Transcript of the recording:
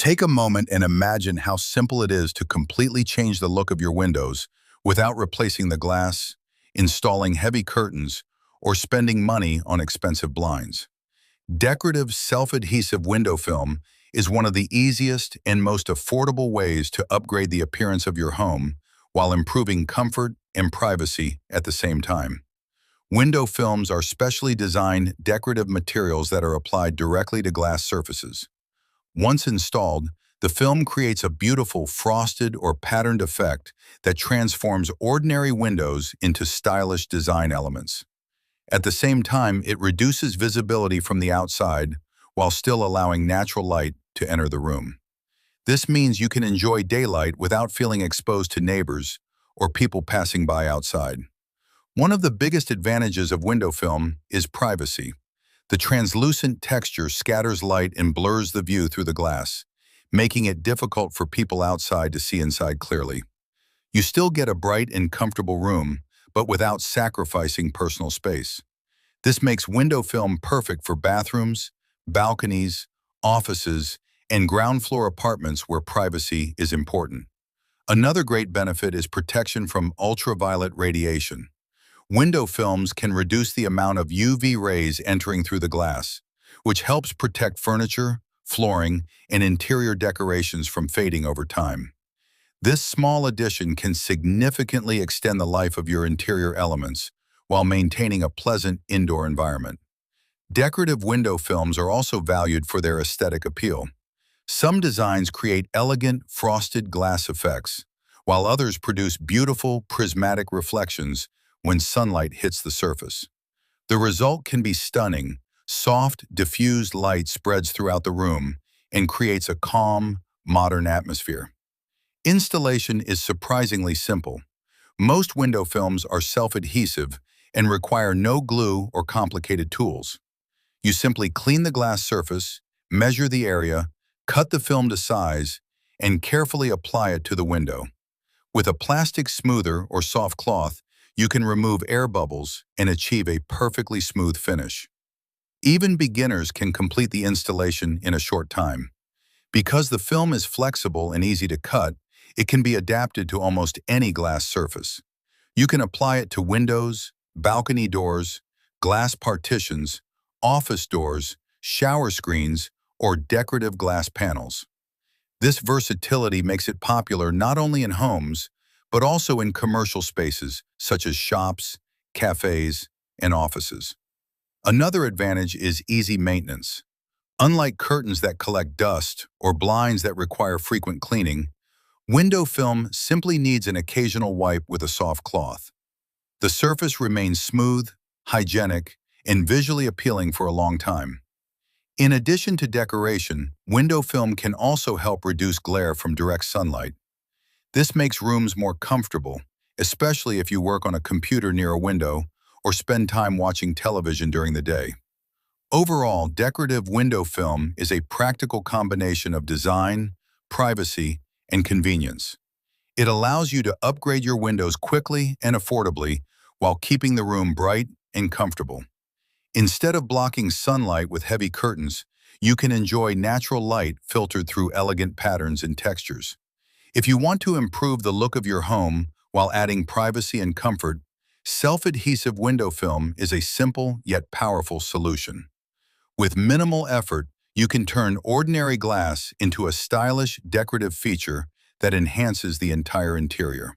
Take a moment and imagine how simple it is to completely change the look of your windows without replacing the glass, installing heavy curtains, or spending money on expensive blinds. Decorative self-adhesive window film is one of the easiest and most affordable ways to upgrade the appearance of your home while improving comfort and privacy at the same time. Window films are specially designed decorative materials that are applied directly to glass surfaces. Once installed, the film creates a beautiful frosted or patterned effect that transforms ordinary windows into stylish design elements. At the same time, it reduces visibility from the outside while still allowing natural light to enter the room. This means you can enjoy daylight without feeling exposed to neighbors or people passing by outside. One of the biggest advantages of window film is privacy. The translucent texture scatters light and blurs the view through the glass, making it difficult for people outside to see inside clearly. You still get a bright and comfortable room, but without sacrificing personal space. This makes window film perfect for bathrooms, balconies, offices, and ground floor apartments where privacy is important. Another great benefit is protection from ultraviolet radiation. Window films can reduce the amount of UV rays entering through the glass, which helps protect furniture, flooring, and interior decorations from fading over time. This small addition can significantly extend the life of your interior elements while maintaining a pleasant indoor environment. Decorative window films are also valued for their aesthetic appeal. Some designs create elegant, frosted glass effects, while others produce beautiful, prismatic reflections when sunlight hits the surface. The result can be stunning. Soft, diffused light spreads throughout the room and creates a calm, modern atmosphere. Installation is surprisingly simple. Most window films are self-adhesive and require no glue or complicated tools. You simply clean the glass surface, measure the area, cut the film to size, and carefully apply it to the window. With a plastic smoother or soft cloth, you can remove air bubbles and achieve a perfectly smooth finish. Even beginners can complete the installation in a short time. Because the film is flexible and easy to cut, it can be adapted to almost any glass surface. You can apply it to windows, balcony doors, glass partitions, office doors, shower screens, or decorative glass panels. This versatility makes it popular not only in homes, but also in commercial spaces such as shops, cafes, and offices. Another advantage is easy maintenance. Unlike curtains that collect dust or blinds that require frequent cleaning, window film simply needs an occasional wipe with a soft cloth. The surface remains smooth, hygienic, and visually appealing for a long time. In addition to decoration, window film can also help reduce glare from direct sunlight. This makes rooms more comfortable, especially if you work on a computer near a window or spend time watching television during the day. Overall, decorative window film is a practical combination of design, privacy, and convenience. It allows you to upgrade your windows quickly and affordably while keeping the room bright and comfortable. Instead of blocking sunlight with heavy curtains, you can enjoy natural light filtered through elegant patterns and textures. If you want to improve the look of your home while adding privacy and comfort, self-adhesive window film is a simple yet powerful solution. With minimal effort, you can turn ordinary glass into a stylish, decorative feature that enhances the entire interior.